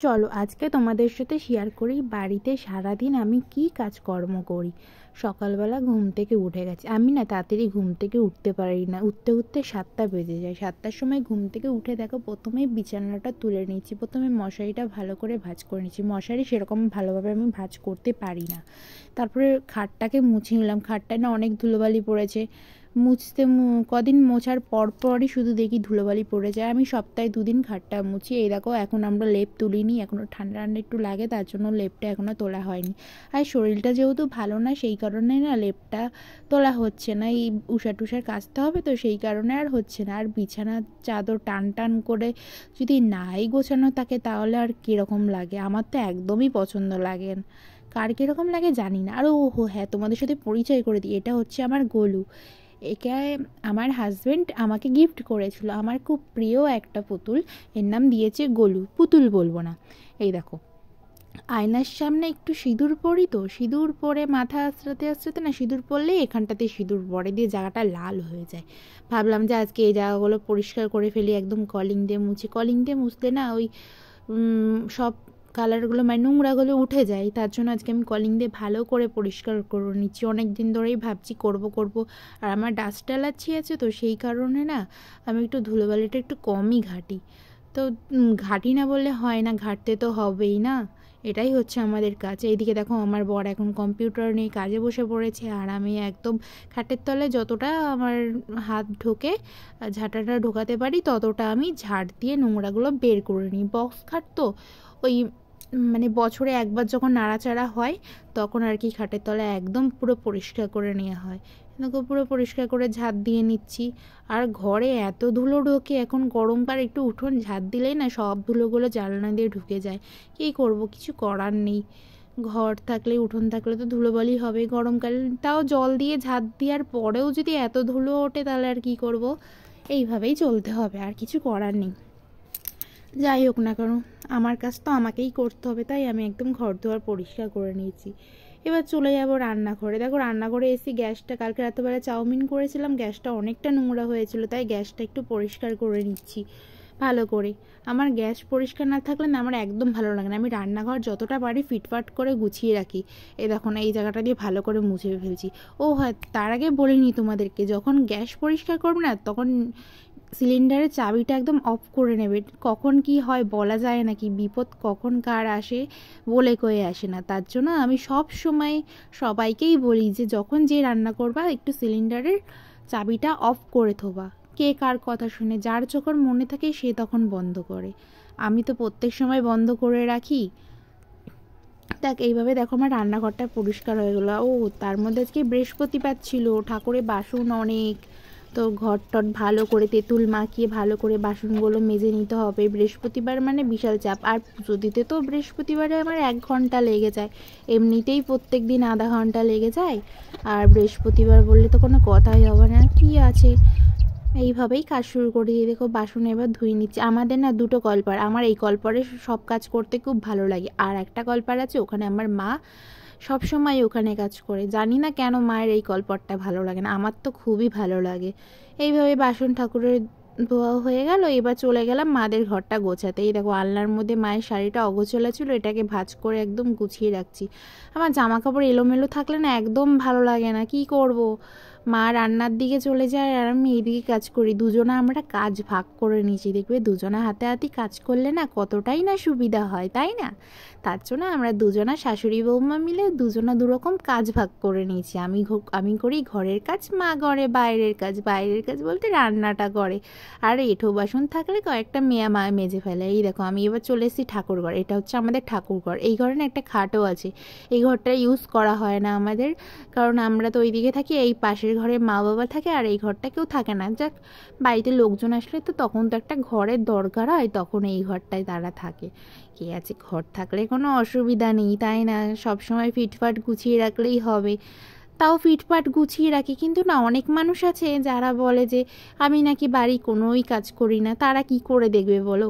চলো আজকে তোমাদের সাথে শেয়ার করি বাড়িতে সারাদিন আমি কি কাজকর্ম করি। সকালবেলা ঘুম থেকে উঠে গেছি, আমি না তাড়াতাড়ি ঘুম থেকে উঠতে পারি না, উঠতে উঠতে 7টা বেজে যায়। 7টার সময় ঘুম থেকে উঠে দেখো প্রথমেই বিছানাটা তুলে নিয়েছি, প্রথমে মশারিটা ভালো করে ভাঁজ করে নিয়েছি। মশারি সেরকম ভালোভাবে আমি ভাঁজ করতে পারি না। তারপরে খাটটাকে মুছে নিলাম, খাটটায় না অনেক ধুলোবালি পড়েছে। কদিন মোছার পর পরই শুধু দেখি ধুলোবালি পড়ে যায়। আমি সপ্তাহে 2 দিন খাটটা মুছি। এই দেখো এখন আমরা লেপ তুলিনি, এখনও ঠান্ডা ঠান্ডা একটু লাগে, তার জন্য লেপটা এখনও তোলা হয়নি। আর শরীরটা যেহেতু ভালো না সেই কারণে না লেপটা তোলা হচ্ছে না, এই উষা টুষার কাচতে হবে তো সেই কারণে আর হচ্ছে না। আর বিছানার চাদর টান টান করে যদি নাই গোছানো থাকে তাহলে আর কীরকম লাগে, আমার তো একদমই পছন্দ লাগে না। কার কীরকম লাগে জানি না। আর ও হ্যাঁ, তোমাদের সাথে পরিচয় করে দিই, এটা হচ্ছে আমার গোলু। একে আমার হাজব্যান্ড আমাকে গিফট করেছিল, আমার খুব প্রিয় একটা পুতুল, এর নাম দিয়েছে গোলু। পুতুল বলবো না। এই দেখো আয়নার সামনে একটু সিঁদুর পরি, তো সিঁদুর পরে মাথা আঁচড়াতে আঁচড়াতে না সিঁদুর পরলে এখানটাতে সিঁদুর পরে দিয়ে জায়গাটা লাল হয়ে যায়। ভাবলাম যে আজকে এই জায়গাগুলো পরিষ্কার করে ফেলি, একদম কলিং দিয়ে মুছি। কলিং দিয়ে মুছলে না ওই সব কালারগুলো মানে নোংরাগুলো উঠে যায়, তার জন্য আজকে আমি কলিং দিয়ে ভালো করে পরিষ্কার করে নিচ্ছি। অনেক দিন ধরেই ভাবছি করব। আর আমার ডাস্ট অ্যালার্জি আছে তো সেই কারণে না আমি একটু ধুলোবালিটা একটু কমই ঘাঁটি। তো ঘাঁটি না বললে হয় না, ঘাঁটতে তো হবেই না, এটাই হচ্ছে আমাদের কাজ। এইদিকে দেখো আমার বর এখন কম্পিউটার নিয়ে কাজে বসে পড়েছে, আর আমি একদম খাটের তলায় যতটা আমার হাত ঢোকে ঝাঁটাটা ঢোকাতে পারি ততটা আমি ঝাড় দিয়ে নোংরাগুলো বের করে নিই। বক্স খাট তো ওই মানে বছরে একবার যখন নাড়াচাড়া হয় তখন আর কি খাটের তলায় একদম পুরো পরিষ্কার করে নেওয়া হয়। দেখো পুরো পরিষ্কার করে ঝাঁট দিয়ে নিচ্ছি। আর ঘরে এত ধুলো ঢোকে, এখন গরমকাল একটু উঠোন ঝাঁট দিলেই না সব ধুলোগুলো জানলা দিয়ে ঢুকে যায়। কী করব, কিছু করার নেই। ঘর থাকলে উঠোন থাকলে তো ধুলোবালি হবে। গরমকাল তাও জল দিয়ে ঝাঁট দেওয়ার পরেও যদি এত ধুলো ওঠে তাহলে আর কি করব, এইভাবেই চলতে হবে, আর কিছু করার নেই। যাই হোক না কেন আমার কাজ তো আমাকেই করতে হবে, তাই আমি একদম ঘর দুয়ার পরিষ্কার করে নিয়েছি। এবার চলে যাবো রান্নাঘরে। দেখো রান্নাঘরে এসে গ্যাসটা, কালকে রাত্রেবেলা চাউমিন করেছিলাম, গ্যাসটা অনেকটা নোংরা হয়েছিল, তাই গ্যাসটা একটু পরিষ্কার করে নিচ্ছি ভালো করে। আমার গ্যাস পরিষ্কার না থাকলে না আমার একদম ভালো লাগে না। আমি রান্নাঘর যতটা পারি ফিটফাট করে গুছিয়ে রাখি। এই দেখো না এই জায়গাটা দিয়ে ভালো করে মুছে ফেলছি। ও হ্যাঁ, তার আগে বলিনি তোমাদেরকে, যখন গ্যাস পরিষ্কার করবে না তখন সিলিন্ডারের চাবিটা একদম অফ করে নেবে। কখন কি হয় বলা যায় নাকি, বিপদ কখন কার আসে বলে কয়ে আসে না। তার জন্য আমি সব সময় সবাইকেই বলি যে যখন যে রান্না করবা একটু সিলিন্ডারের চাবিটা অফ করে থোবা। কে কার কথা শুনে, যার যখন মনে থাকে সে তখন বন্ধ করে, আমি তো প্রত্যেক সময় বন্ধ করে রাখি। দেখ এইভাবে দেখো আমার রান্নাঘরটা পরিষ্কার হয়ে গেলো। ও তার মধ্যে আজকে বৃহস্পতিবার ছিল, ঠাকুরের বাসন অনেক, তো ঘর টট ভালো করে তেঁতুল মাখিয়ে ভালো করে বাসনগুলো মেজে নিতে হবে। বৃহস্পতিবার মানে বিশাল চাপ, আর পুজো দিতে তো বৃহস্পতিবারে আমার 1 ঘন্টা লেগে যায়, এমনিতেই প্রত্যেক দিন আধা ঘন্টা লেগে যায়, আর বৃহস্পতিবার বললে তো কোনো কথাই হবে না। কি আছে, এইভাবেই কাজ শুরু করে দিয়ে দেখো বাসন এবার ধুয়ে নিচ্ছি। আমাদের না 2টো কলপার, আমার এই কলপারে সব কাজ করতে খুব ভালো লাগে, আর একটা কলপার আছে ওখানে আমার মা সব সময় ওখানে কাজ করে। জানি না কেন মায়ের এই কলপারটা ভালো লাগে না, আমার তো খুবই ভালো লাগে। এইভাবে বাসন ঠাকুরের ধোয়া হয়ে গেল, এবার চলে গেলাম মাদের ঘরটা গোছাতে। এই দেখো আলনার মধ্যে মায়ের শাড়িটা অগোছালো ছিল, এটাকে ভাঁজ করে একদম গুছিয়ে রাখছি। আমার জামা কাপড় এলোমেলো থাকলে না একদম ভালো লাগে না, কি করব। মা রান্নার দিকে চলে যায় আর আমি এইদিকে কাজ করি, দুজনে আমরা কাজ ভাগ করে নিয়েছি। দেখবে দুজনে হাতে হাতে কাজ করলে না কতটাই না সুবিধা হয়, তাই না? তার জন্য আমরা দুজনা শাশুড়ি বৌমা মিলে দুজনা দুরকম কাজ ভাগ করে নিয়েছি। আমি করি ঘরের কাজ, মা করে বাইরের কাজ। বাইরের কাজ বলতে রান্নাটা করে, আর এঁঠো বাসন থাকলে কয়েকটা মা মেজে ফেলে। এই দেখো আমি এবার চলে এসেছি ঠাকুরঘর, এটা হচ্ছে আমাদের ঠাকুরঘর। এই ঘরে না একটা খাটও আছে, এই ঘরটা ইউজ করা হয় না আমাদের, কারণ আমরা তো ওইদিকে থাকি, এই পাশের ঘরে মা বাবা থাকে, আর এই ঘরটা কেউ থাকে না। যাক, বাড়িতে লোকজন আসলে তো তখন তো একটা ঘরের দরকার হয়, তখন এই ঘরটায় তারা থাকে। কে আছে, ঘর থাকলে কোনো অসুবিধা নেই, তাই না? সব সময় ফিটফাট গুছিয়ে রাখলেই হবে। তাও ফিটফাট গুছিয়ে রাখি, কিন্তু না অনেক মানুষ আছে যারা বলে যে আমি নাকি বাড়ি কোনোই কাজ করি না। তারা কি করে দেখবে বলো?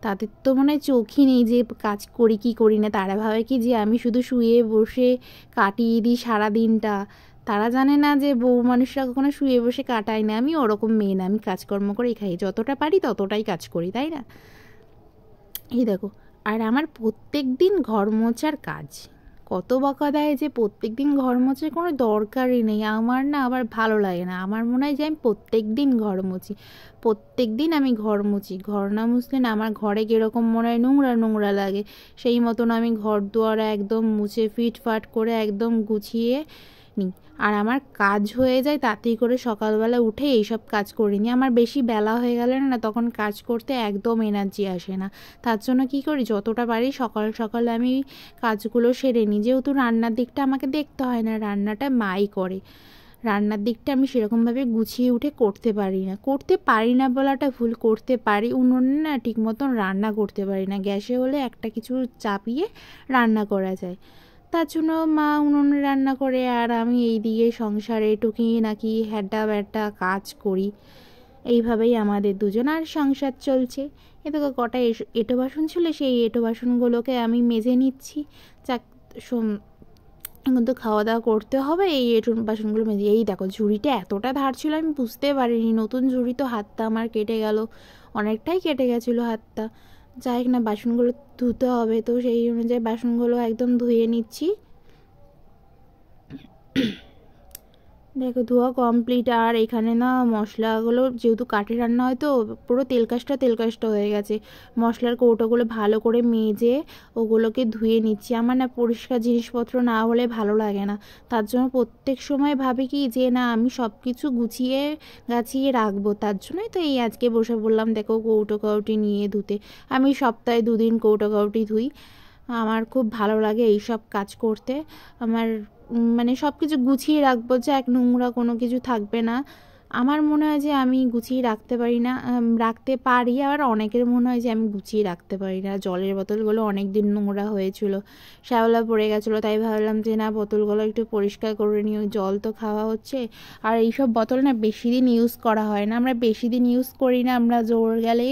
তাদের তো মনে হয় চোখই নেই যে কাজ করি কি করি না। তারা ভাবে কি যে আমি শুধু শুয়ে বসে কাটিয়ে দিই সারা দিনটা। তারা জানে না যে বউ মানুষরা কখনো শুয়ে বসে কাটায় না। আমি ওরকম মেয়ে না, আমি কাজকর্ম করেই খাই, যতটা পারি ততটাই কাজ করি, তাই না? এই দেখো আর আমার প্রত্যেক দিন ঘর মোছার কাজ। কত বকা দেয় যে প্রত্যেক দিন ঘর মোছার কোনো দরকারই নেই। আমার না আবার ভালো লাগে না, আমার মনে হয় যে আমি প্রত্যেক দিন ঘর মুছি, প্রত্যেক দিন আমি ঘর মুছি। ঘর না মুছলে না আমার ঘরে কীরকম মনে হয় নোংরা নোংরা লাগে। সেই মতন আমি ঘর দুয়ার একদম মুছে ফিটফাট করে একদম গুছিয়ে নিই। আর আমার কাজ হয়ে যায় তাড়াতাড়ি করে, সকালবেলা উঠে এইসব কাজ করে নিই। আমার বেশি বেলা হয়ে গেলে না তখন কাজ করতে একদম এনার্জি আসে না। তার জন্য কী করি, যতটা পারি সকাল সকাল আমি কাজগুলো সেরে নিই। যেহেতু রান্নার দিকটা আমাকে দেখতে হয় না, রান্নাটা মাই করে, রান্নার দিকটা আমি সেরকমভাবে গুছিয়ে উঠে করতে পারি না বলাটা ভুল, করতে পারি। উনুনে না ঠিক মতন রান্না করতে পারি না, গ্যাসে হলে একটা কিছু চাপিয়ে রান্না করা যায়। তার জন্য মা উনুনে রান্না করে আর আমি এই দিকে সংসারে টুকি নাকি হ্যাড্ডা ব্যাড্ডা কাজ করি। এইভাবেই আমাদের দুজনার সংসার চলছে। এদিকে কটা এঁটো বাসন ছিল, সেই এঁটো বাসনগুলোকে আমি মেজে নিচ্ছি। যাক, এখন তো খাওয়া দাওয়া করতে হবে, এই এঁটো বাসনগুলো মেজে। এই দেখো ঝুড়িটা এতটা ধার ছিল আমি বুঝতে পারিনি, নতুন ঝুড়ি তো হাতটা আমার কেটে গেল, অনেকটাই কেটে গেছিলো হাতটা। যাই হোক না, বাসনগুলো ধুতে হবে, তো সেই অনুযায়ী বাসনগুলো একদম ধুয়ে নিচ্ছি। দেখো ধোয়া কমপ্লিট। আর এখানে না মশলাগুলো যেহেতু কাঠে রান্না হয় তো পুরো তেলকাশটা হয়ে গেছে। মশলার কৌটোগুলো ভালো করে মেজে ওগুলোকে ধুয়ে নিচ্ছি। আমার না পরিষ্কার জিনিসপত্র না হলে ভালো লাগে না, তার জন্য প্রত্যেক সময় ভাবি কি যে না আমি সব কিছু গুছিয়ে গাছিয়ে রাখবো। তার জন্যই তো এই আজকে বসে বললাম দেখো কৌটো কাউটি নিয়ে ধুতে। আমি সপ্তাহে 2 দিন কৌটো কাউটি ধুই। আমার খুব ভালো লাগে এই সব কাজ করতে। আমার মানে সব কিছু গুছিয়ে রাখবো, যে এক নোংরা কোনো কিছু থাকবে না। আমার মনে হয় যে আমি গুছিয়ে রাখতে পারি না, রাখতে পারি। আর অনেকের মনে হয় যে আমি গুছিয়ে রাখতে পারি না। জলের বোতলগুলো অনেক দিন নোংরা হয়েছিল, শ্যাওলা পড়ে গেছিলো, তাই ভাবলাম যে না বোতলগুলো একটু পরিষ্কার করে নিই, জল তো খাওয়া হচ্ছে। আর এইসব বোতল না বেশি দিন ইউজ করা হয় না, আমরা বেশি দিন ইউজ করি না। আমরা জোর গেলে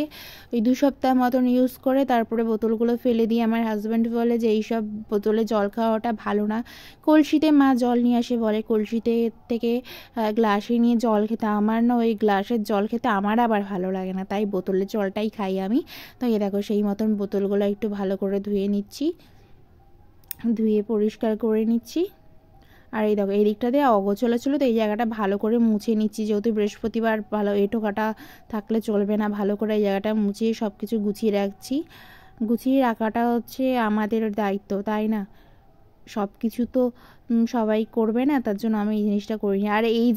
ওই 2 সপ্তাহ মতন ইউজ করে তারপরে বোতলগুলো ফেলে দিই। আমার হাজব্যান্ড বলে যে এইসব বোতলে জল খাওয়াটা ভালো না। কলসিতে মা জল নিয়ে আসে, বলে কলসিতে থেকে গ্লাসে নিয়ে জল খেতে। আমার না ওই গ্লাসের জল খেতে আমার আবার ভালো লাগে না, তাই বোতলের জলটাই খাই আমি। তো এই দেখো সেই মতন বোতলগুলো একটু ভালো করে ধুয়ে নিচ্ছি, ধুয়ে পরিষ্কার করে নিচ্ছি। আর এই দেখো এই দিকটা দিয়ে অগোছালো ছিল, তো এই জায়গাটা ভালো করে মুছে নিচ্ছি। যেহেতু বৃহস্পতিবার ভালো এঁটো কাটা থাকলে চলবে না, ভালো করে এই জায়গাটা মুছিয়ে সব কিছু গুছিয়ে রাখছি। গুছিয়ে রাখাটা হচ্ছে আমাদের দায়িত্ব, তাই না? সব কিছু তো সবাই করবে না, তার জন্য আমি এই জিনিসটা করিনি। আর এই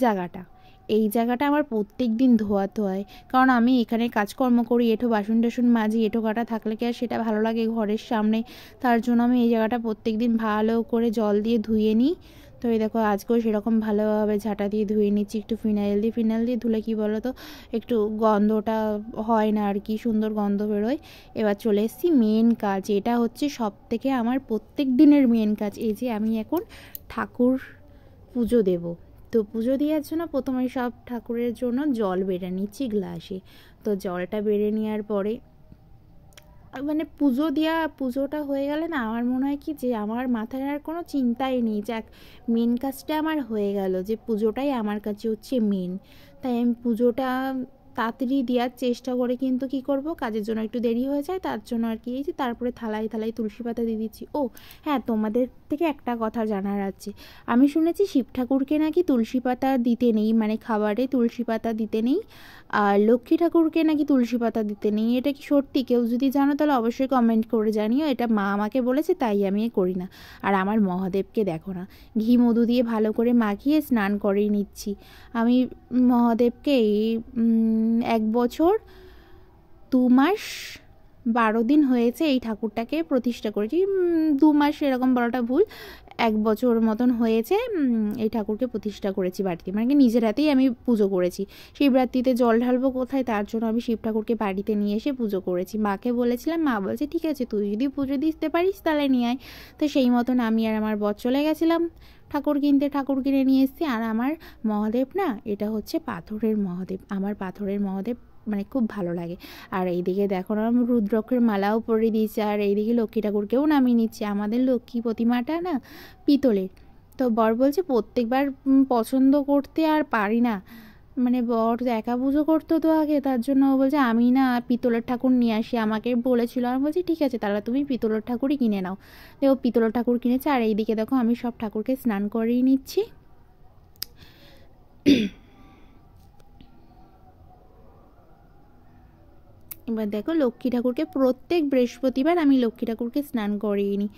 জায়গাটা আমার প্রত্যেক দিন ধোয়াতে হয়, কারণ আমি এখানে কাজকর্ম করি, এঁটো বাসন টাসন মাজি, এঁটো কাটা থাকলে কি আর সেটা ভালো লাগে ঘরের সামনে। তার জন্য আমি এই জায়গাটা প্রত্যেক দিন ভালো করে জল দিয়ে ধুয়ে নিই। তো এই দেখো আজকেও সেরকম ভালোভাবে ঝাঁটা দিয়ে ধুয়ে নিচ্ছি। একটু ফিনাইল দিয়ে ধুলে কী বলো তো একটু গন্ধটা হয় না আর কি, সুন্দর গন্ধ বেরোয়। এবার চলে এসেছি মেন কাজ, এটা হচ্ছে সব থেকে আমার প্রত্যেক দিনের মেন কাজ। এই যে আমি এখন ঠাকুর পুজো দেব, তো পুজো দেওয়ার জন্য প্রথমে সব ঠাকুরের জন্য জল বেড়ে নিচ্ছি গ্লাসে। তো জলটা বেড়ে নেওয়ার পরে মানে পুজোটা হয়ে গেলে না আমার মনে হয় কি যে আমার মাথায় আর কোনো চিন্তাই নেই, যাক মেন কাজটা আমার হয়ে গেল, যে পুজোটাই আমার কাছে হচ্ছে মেন। তাই আমি পুজোটা তাড়াতাড়ি দেওয়ার চেষ্টা করে, কিন্তু কি করব কাজের জন্য একটু দেরি হয়ে যায়, তার জন্য আর কি এই যে তারপরে থালায় তুলসী পাতা দিয়ে দিচ্ছি। ও হ্যাঁ, তোমাদের থেকে একটা কথা জানার আছে, আমি শুনেছি শিব ঠাকুরকে নাকি তুলসী পাতা দিতে নেই, মানে খাবারে তুলসী পাতা দিতে নেই। আর লক্ষ্মী ঠাকুরকে নাকি তুলসী পাতা দিতে নেই, এটা কি সত্যি? কেউ যদি জানো তাহলে অবশ্যই কমেন্ট করে জানিও। এটা মা আমাকে বলেছে, তাই আমি করি না। আর আমার মহাদেবকে দেখো না, ঘি মধু দিয়ে ভালো করে মাখিয়ে স্নান করিয়ে নিচ্ছি। আমি মহাদেবকে 1 বছর 2 মাস 12 দিন হয়েছে এই ঠাকুরটাকে প্রতিষ্ঠা করেছি। 2 মাস এরকম বলাটা ভুল, 1 বছর মতন হয়েছে এই ঠাকুরকে প্রতিষ্ঠা করেছি বাড়িতে, মানে নিজের হাতেই আমি পুজো করেছি। শিবরাত্রিতে জল ঢালবো কোথায়, তার জন্য আমি শিব ঠাকুরকে বাড়িতে নিয়ে এসে পুজো করেছি। মাকে বলেছিলাম, মা বলছে ঠিক আছে তুই যদি পুজো দিতে পারিস তাহলে নিয়ে আয়। তো সেই মতন আমি আর আমার বর চলে গেছিলাম ঠাকুর কিনে নিয়ে এসেছি। আর আমার মহাদেব না, এটা হচ্ছে পাথরের মহাদেব, আমার পাথরের মহাদেব মানে খুব ভালো লাগে। আর এইদিকে দেখো না আমি রুদ্রাক্ষের মালাও পরে দিয়েছি, আর এইদিকে লক্ষ্মী ঠাকুরকেও নামিয়ে নিচ্ছি। আমাদের লক্ষ্মী প্রতিমাটা না পিতলের, তো বর বলছে প্রত্যেকবার পছন্দ করতে আর পারি না, মানে বর একা পুজো করতো তো আগে, তার জন্য ও বলছে আমি না পিতলের ঠাকুর নিয়ে আসি, আমাকে বলেছিল। আমি বলছি ঠিক আছে তাহলে তুমি পিতলের ঠাকুরই কিনে নাও। ও পিতলের ঠাকুর কিনেছে। আর এইদিকে দেখো আমি সব ঠাকুরকে স্নান করিয়ে নিচ্ছি। এবার দেখো লক্ষ্মী ঠাকুরকে প্রত্যেক বৃহস্পতিবার আমি লক্ষ্মী ঠাকুরকে স্নান করিয়ে নিই।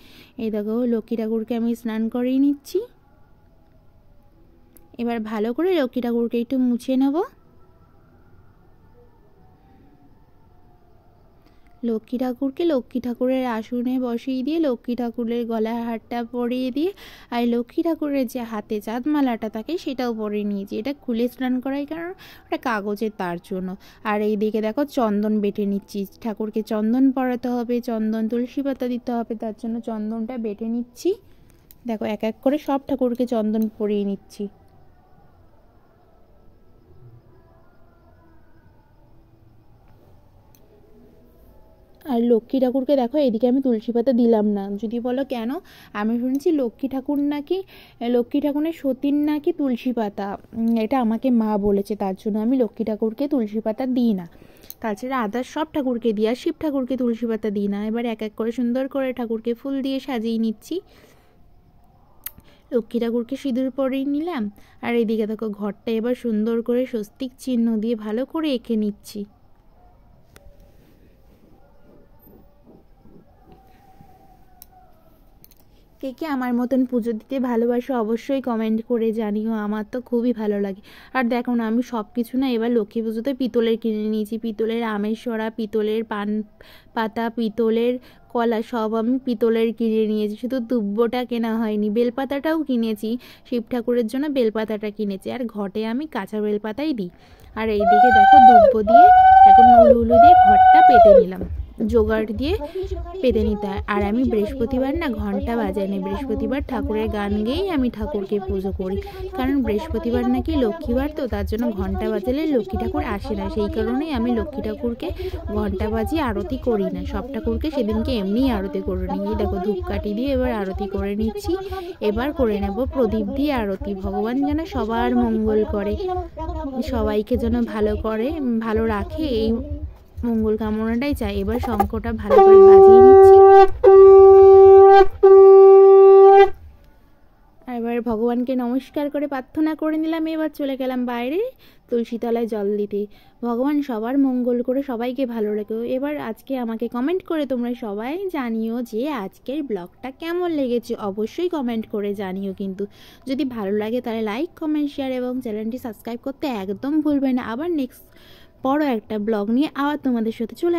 এই দেখো লক্ষ্মী ঠাকুরকে আমি স্নান করিয়ে নিচ্ছি। এবার ভালো করে লক্ষ্মী ঠাকুরকে একটু মুছে নেব। লক্ষ্মী ঠাকুরকে লক্ষ্মী ঠাকুরের আসনে বসিয়ে দিয়ে লক্ষ্মী ঠাকুরের গলায় হারটা পরিয়ে দিয়ে আর লক্ষ্মী ঠাকুরের যে হাতে চাঁদমালাটা থাকে সেটাও পরিয়ে নিয়েছি। এটা খুলে স্নান করাই কারণ ওটা কাগজের, তার জন্য। আর এই দিকে দেখো চন্দন বেটে নিচ্ছি, ঠাকুরকে চন্দন পরাতে হবে, চন্দন তুলসী পাতা দিতে হবে, তার জন্য চন্দনটা বেটে নিচ্ছি। দেখো এক এক করে সব ঠাকুরকে চন্দন পরিয়ে নিচ্ছি। আর লক্ষ্মী ঠাকুরকে দেখো এদিকে আমি তুলসী পাতা দিলাম না। যদি বলো কেন, আমি শুনেছি লক্ষ্মী ঠাকুর নাকি, লক্ষ্মী ঠাকুরের সতীর নাকি তুলসী পাতা, এটা আমাকে মা বলেছে, তার জন্য আমি লক্ষ্মী ঠাকুরকে তুলসী পাতা দিই না। তাছাড়া আদার সব ঠাকুরকে দিই, আর শিব ঠাকুরকে তুলসী পাতা দিই না। এবার এক এক করে সুন্দর করে ঠাকুরকে ফুল দিয়ে সাজিয়ে নিচ্ছি। লক্ষ্মী ঠাকুরকে সিঁদুর পরিয়ে নিলাম। আর এইদিকে দেখো ঘরটা এবার সুন্দর করে স্বস্তিক চিহ্ন দিয়ে ভালো করে এঁকে নিচ্ছি। কে কে আমার মতন পুজো দিতে ভালোবাসো অবশ্যই কমেন্ট করে জানিও, আমার তো খুবই ভালো লাগে। আর দেখো না আমি সব কিছু না এবার লক্ষ্মী পুজোতে পিতলের কিনে নিয়েছি, পিতলের আমের সরা, পিতলের পান পাতা, পিতলের কলা, সব আমি পিতলের কিনে নিয়েছি। শুধু দুব্বটা কেনা হয়নি, বেলপাতাটাও কিনেছি, শিব ঠাকুরের জন্য বেলপাতাটা কিনেছি। আর ঘটে আমি কাঁচা বেলপাতাই দিই। আর এইদিকে দেখো দুব্ব দিয়ে এখন উলু দিয়ে ঘরটা পেতে নিলাম, জোগাড় দিয়ে পেতে নিতে হয়। আর আমি বৃহস্পতিবার না ঘন্টা বাজাই না, বৃহস্পতিবার ঠাকুরের গান গেয়েই আমি ঠাকুরকে পুজো করি। কারণ বৃহস্পতিবার নাকি লক্ষ্মীবার, তো তার জন্য ঘন্টা বাজালে লক্ষ্মী ঠাকুর আসে না, সেই কারণেই আমি লক্ষ্মী ঠাকুরকে ঘন্টা বাজিয়ে আরতি করি না। সব ঠাকুরকে সেদিনকে এমনিই আরতি করে নিই। দেখো ধূপকাঠি দিয়ে এবার আরতি করে নিচ্ছি। এবার করে নেব প্রদীপ দিয়ে আরতি। ভগবান যেন সবার মঙ্গল করে, সবাইকে যেন ভালো করে, ভালো রাখে, এই মঙ্গল কামনাটাই চাই। এবার শঙ্খটা ভালো করে বাজিয়ে নিচ্ছি। এবার ভগবানকে নমস্কার করে প্রার্থনা করে নিলাম। এবার চলে গেলাম বাইরে তুলসী তলায় জল দিতে। ভগবান সবার মঙ্গল করে সবাইকে ভালো রেখো। এবার আজকে আমাকে কমেন্ট করে তোমরা সবাই জানিও যে আজকের ব্লগটা কেমন লেগেছে, অবশ্যই কমেন্ট করে জানিও। কিন্তু যদি ভালো লাগে তাহলে লাইক, কমেন্ট, শেয়ার এবং চ্যানেলটি সাবস্ক্রাইব করতে একদম ভুলবে না। আবার নেক্সট বড় একটা ব্লগ নিয়ে আবার তোমাদের সাথে চলে